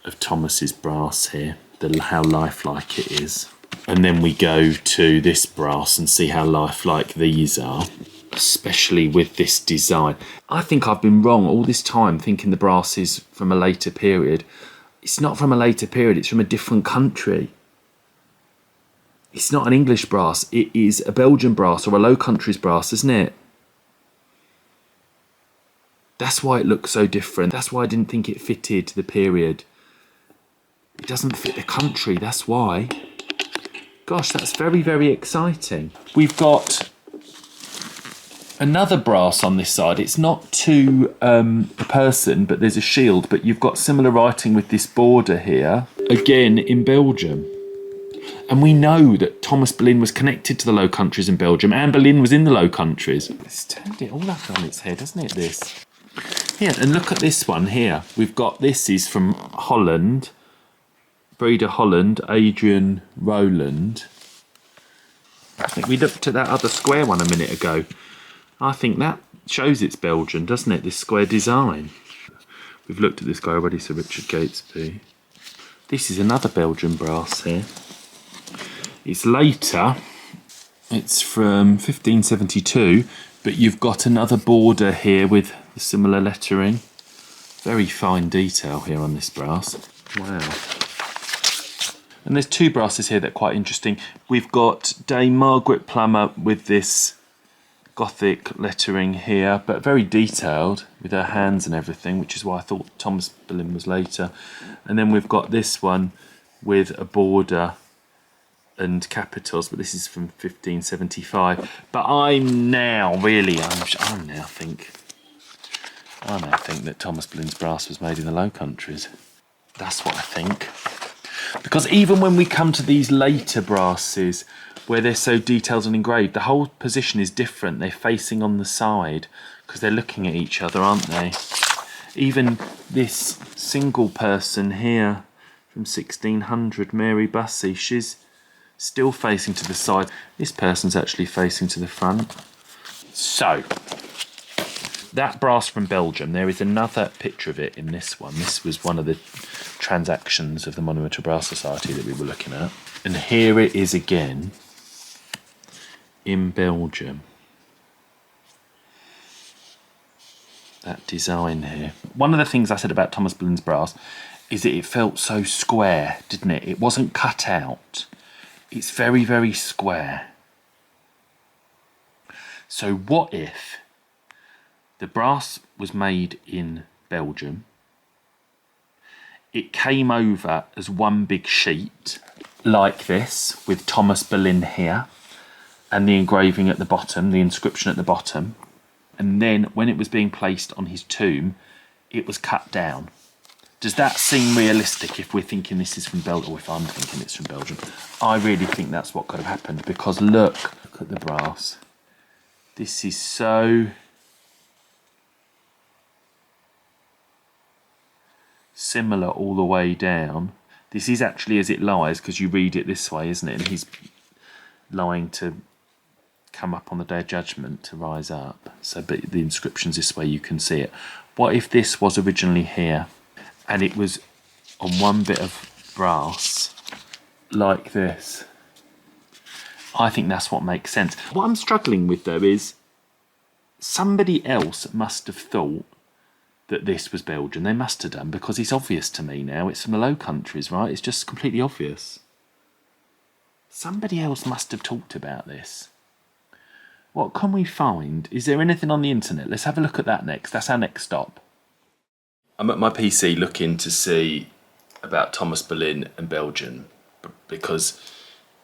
of Thomas's brass here, how lifelike it is, and then we go to this brass and see how lifelike these are, especially with this design. I think I've been wrong all this time thinking the brass is from a later period. It's not from a later period, it's from a different country. It's not an English brass, it is a Belgian brass or a Low Countries brass, isn't it? That's why it looks so different. That's why I didn't think it fitted the period. It doesn't fit the country, that's why. Gosh, that's very, very exciting. We've got another brass on this side. It's not to a person, but there's a shield. But you've got similar writing with this border here, again in Belgium. And we know that Thomas Boleyn was connected to the Low Countries in Belgium. Anne Boleyn was in the Low Countries. It's turned it all up on its head, hasn't it, this? Yeah, and look at this one here. We've got, this is from Holland. Breeder Holland, Adrian Rowland. I think we looked at that other square one a minute ago. I think that shows it's Belgian, doesn't it? This square design. We've looked at this guy already, Sir Richard Catesby. This is another Belgian brass here. It's later. It's from 1572, but you've got another border here with a similar lettering. Very fine detail here on this brass. Wow. And there's two brasses here that are quite interesting. We've got Dame Margaret Plummer with this Gothic lettering here, but very detailed with her hands and everything, which is why I thought Thomas Boleyn was later. And then we've got this one with a border and capitals, but this is from 1575. But I now think that Thomas Boleyn's brass was made in the Low Countries. That's what I think. Because even when we come to these later brasses where they're so detailed and engraved, the whole position is different. They're facing on the side because they're looking at each other, aren't they? Even this single person here from 1600, Mary Bussey, she's still facing to the side. This person's actually facing to the front. So, that brass from Belgium, there is another picture of it in this one. This was one of the transactions of the Monumental Brass Society that we were looking at. And here it is again in Belgium. That design here. One of the things I said about Thomas Boleyn's brass is that it felt so square, didn't it? It wasn't cut out. It's very, very square. So what if the brass was made in Belgium, it came over as one big sheet like this with Thomas Boleyn here, and the engraving at the bottom, the inscription at the bottom. And then when it was being placed on his tomb, it was cut down. Does that seem realistic if we're thinking this is from Belgium, or if I'm thinking it's from Belgium? I really think that's what could have happened, because look at the brass. This is so similar all the way down. This is actually as it lies, because you read it this way, isn't it? And he's lying to come up on the Day of Judgment, to rise up. So, but the inscription's this way, you can see it. What if this was originally here, and it was on one bit of brass, like this? I think that's what makes sense. What I'm struggling with, though, is somebody else must have thought that this was Belgian. They must have done, because it's obvious to me now. It's from the Low Countries, right? It's just completely obvious. Somebody else must have talked about this. What can we find? Is there anything on the internet? Let's have a look at that next. That's our next stop. I'm at my PC looking to see about Thomas Boleyn and Belgium, because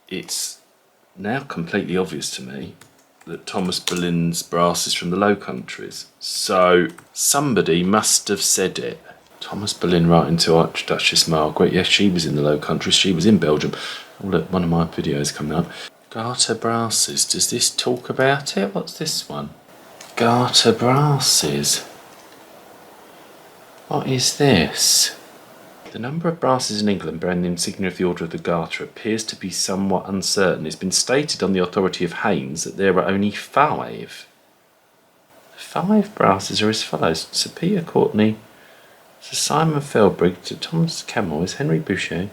it's now completely obvious to me that Thomas Boleyn's brass is from the Low Countries. So somebody must have said it. Thomas Boleyn writing to Archduchess Margaret. Yes, she was in the Low Countries. She was in Belgium. Oh, look, one of my videos coming up. Garter brasses. Does this talk about it? What's this one? Garter brasses. What is this? The number of brasses in England bearing the insignia of the Order of the Garter appears to be somewhat uncertain. It's been stated on the authority of Haynes that there are only 5. 5 brasses are as follows: Sir Peter Courtney, Sir Simon Felbrigg, Sir Thomas Camoys, Henry Boucher,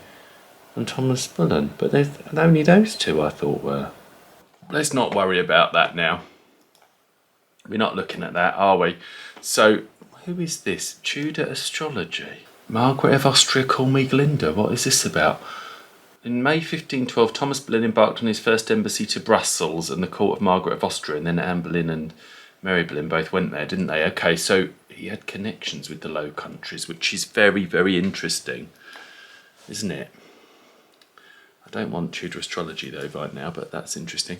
and Thomas Boleyn. But there's only those 2, I thought, were. Let's not worry about that now. We're not looking at that, are we? So, who is this? Tudor astrology. Margaret of Austria, call me Glinda. What is this about? In May 1512, Thomas Boleyn embarked on his first embassy to Brussels and the court of Margaret of Austria, and then Anne Boleyn and Mary Boleyn both went there, didn't they? Okay, so he had connections with the Low Countries, which is very, very interesting, isn't it? I don't want Tudor astrology, though, right now, but that's interesting.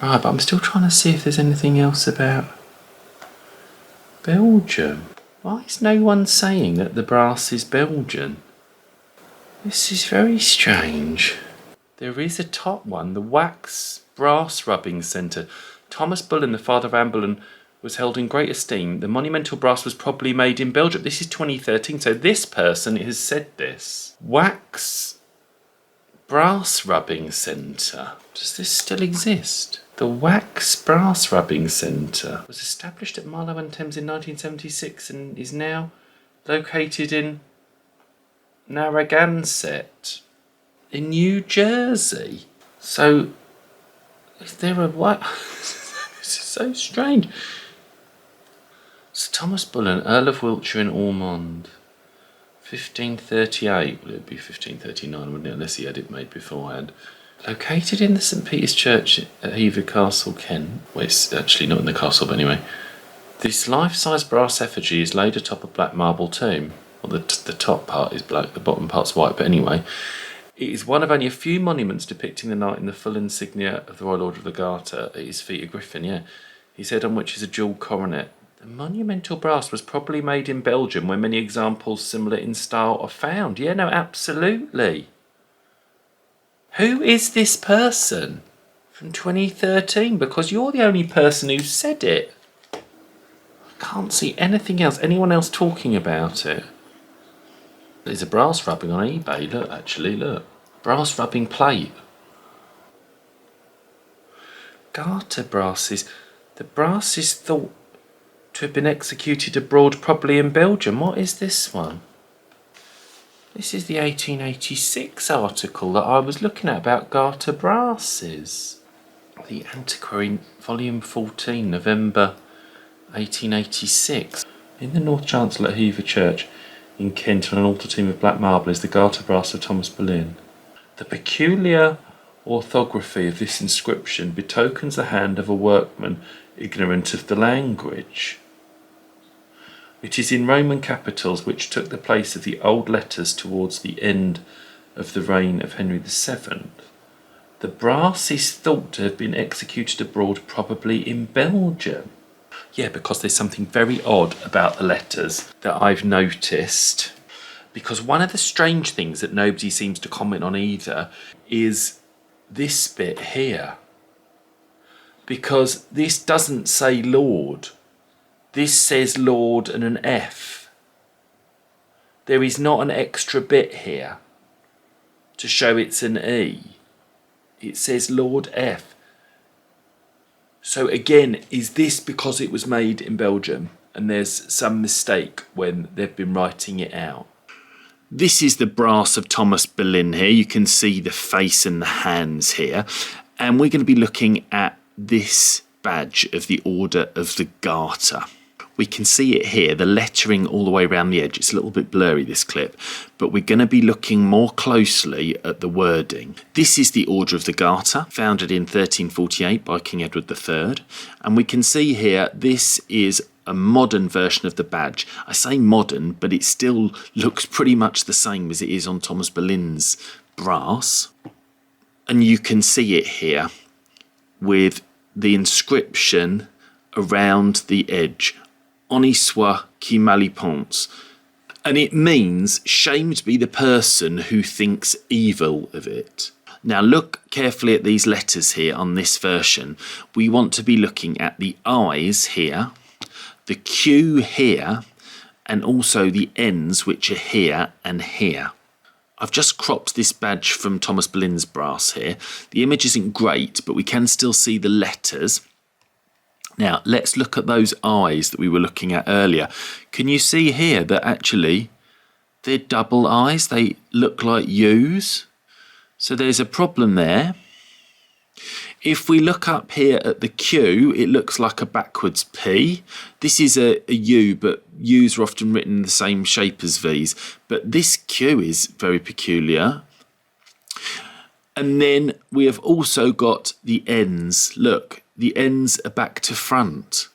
Right, but I'm still trying to see if there's anything else about Belgium. Why is no one saying that the brass is Belgian? This is very strange. There is a top one, the Wax Brass Rubbing Centre. Thomas Boleyn, the father of Anne Boleyn, was held in great esteem. The monumental brass was probably made in Belgium. This is 2013, so this person has said this. Wax Brass Rubbing Centre. Does this still exist? The Wax Brass Rubbing Centre was established at Marlow on Thames in 1976 and is now located in Narragansett in New Jersey. So, is there a what? This is so strange. Sir Thomas Boleyn, Earl of Wiltshire and Ormond, 1538. Well, it would be 1539, wouldn't it? Unless he had it made beforehand. Located in the St Peter's Church at Hever Castle, Kent. Well, it's actually not in the castle, but anyway. This life-size brass effigy is laid atop a black marble tomb. Well, the top part is black, the bottom part's white, but anyway. It is one of only a few monuments depicting the knight in the full insignia of the Royal Order of the Garter. At his feet a griffin, yeah. His head on which is a jewelled coronet. The monumental brass was probably made in Belgium, where many examples similar in style are found. Yeah, no, absolutely. Who is this person from 2013? Because you're the only person who said it. I can't see anything else, anyone else talking about it. There's a brass rubbing on eBay, look, actually, look. Brass rubbing plate. Garter brasses. The brass is thought to have been executed abroad, probably in Belgium. What is this one? This is the 1886 article that I was looking at about garter brasses. The Antiquary, volume 14, November 1886. In the North Chancel at Hever Church in Kent on an altar tomb of black marble is the garter brass of Thomas Boleyn. The peculiar orthography of this inscription betokens the hand of a workman ignorant of the language. It is in Roman capitals, which took the place of the old letters towards the end of the reign of Henry VII. The brass is thought to have been executed abroad, probably in Belgium. Yeah, because there's something very odd about the letters that I've noticed. Because one of the strange things that nobody seems to comment on either is this bit here. Because this doesn't say Lord. This says Lord and an F. There is not an extra bit here to show it's an E. It says Lord F. So again, is this because it was made in Belgium and there's some mistake when they've been writing it out? This is the brass of Thomas Boleyn here. You can see the face and the hands here. And we're going to be looking at this badge of the Order of the Garter. We can see it here, the lettering all the way around the edge. It's a little bit blurry, this clip, but we're going to be looking more closely at the wording. This is the Order of the Garter, founded in 1348 by King Edward III. And we can see here, this is a modern version of the badge. I say modern, but it still looks pretty much the same as it is on Thomas Boleyn's brass. And you can see it here with the inscription around the edge. Honi soit qui mal y pense. And it means shamed be the person who thinks evil of it. Now look carefully at these letters here on this version. We want to be looking at the I's here, the Q here, and also the N's, which are here and here. I've just cropped this badge from Thomas Boleyn's brass here. The image isn't great, but we can still see the letters. Now, let's look at those I's that we were looking at earlier. Can you see here that actually they're double I's? They look like U's. So there's a problem there. If we look up here at the Q, it looks like a backwards P. This is a U, but U's are often written in the same shape as V's. But this Q is very peculiar. And then we have also got the N's. Look. The N's are back to front.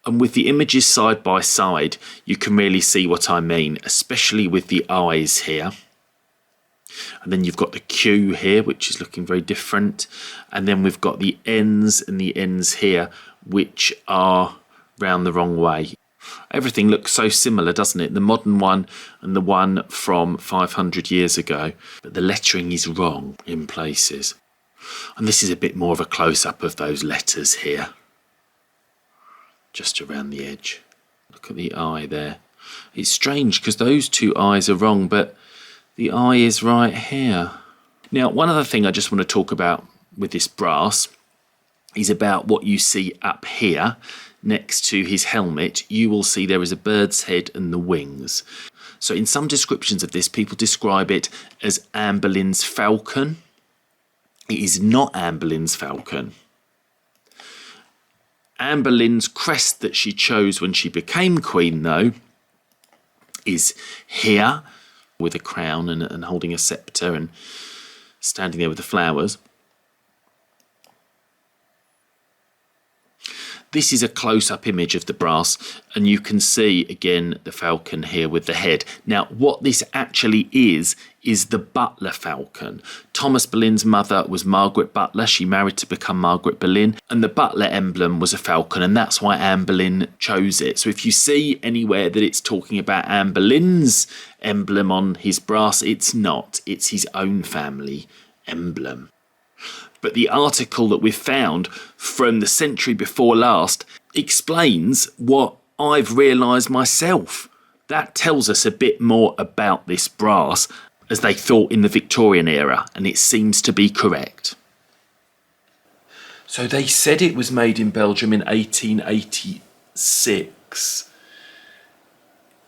And with the images side by side, you can really see what I mean, especially with the I's here. And then you've got the Q here, which is looking very different. And then we've got the N's and the N's here, which are round the wrong way. Everything looks so similar, doesn't it? The modern one and the one from 500 years ago. But the lettering is wrong in places. And this is a bit more of a close-up of those letters here. Just around the edge. Look at the I there. It's strange because those two I's are wrong, but the I is right here. Now, one other thing I just want to talk about with this brass is about what you see up here next to his helmet. You will see there is a bird's head and the wings. So in some descriptions of this, people describe it as Anne Boleyn's falcon. It is not Anne Boleyn's falcon. Anne Boleyn's crest that she chose when she became queen, though, is here with a crown and holding a sceptre and standing there with the flowers. This is a close-up image of the brass, and you can see, again, the falcon here with the head. Now, what this actually is the Butler falcon. Thomas Boleyn's mother was Margaret Butler. She married to become Margaret Boleyn, and the Butler emblem was a falcon, and that's why Anne Boleyn chose it. So if you see anywhere that it's talking about Anne Boleyn's emblem on his brass, it's not. It's his own family emblem. But the article that we've found from the century before last explains what I've realised myself. That tells us a bit more about this brass as they thought in the Victorian era, and it seems to be correct. So they said it was made in Belgium in 1886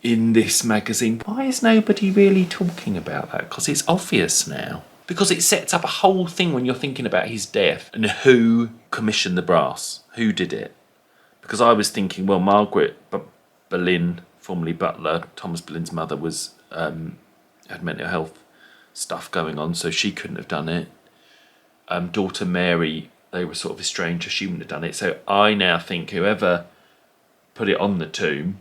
in this magazine. Why is nobody really talking about that? Because it's obvious now. Because it sets up a whole thing when you're thinking about his death and who commissioned the brass, who did it. Because I was thinking, well, Margaret Boleyn, formerly Butler, Thomas Boleyn's mother, was had mental health stuff going on, so she couldn't have done it. Daughter Mary, they were sort of estranged, so she wouldn't have done it. So I now think whoever put it on the tomb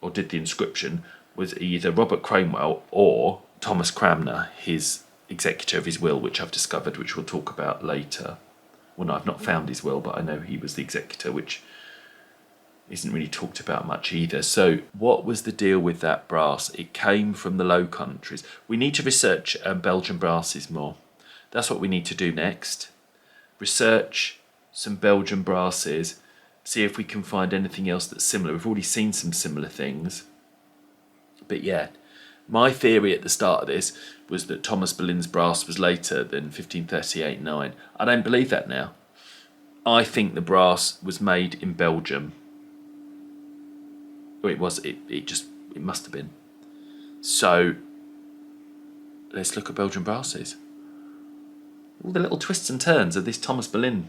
or did the inscription was either Robert Cromwell or Thomas Cranmer, his executor of his will, which I've discovered, which we'll talk about later. Well, no, I've not found his will, but I know he was the executor, which isn't really talked about much either. So what was the deal with that brass? It came from the Low Countries. We need to research Belgian brasses more. That's what we need to do next. Research some Belgian brasses, see if we can find anything else that's similar. We've already seen some similar things. But yeah, my theory at the start of this was that Thomas Boleyn's brass was later than 1538-9. I don't believe that now. I think the brass was made in Belgium. Or it must have been. So let's look at Belgian brasses. All the little twists and turns of this Thomas Boleyn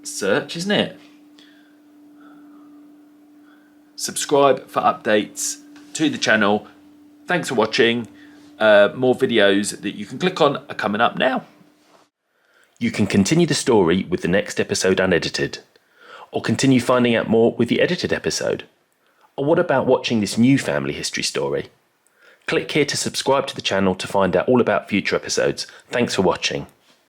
search, isn't it? Subscribe for updates to the channel. Thanks for watching. More videos that you can click on are coming up now. You can continue the story with the next episode unedited, or continue finding out more with the edited episode. Or what about watching this new family history story? Click here to subscribe to the channel to find out all about future episodes. Thanks for watching.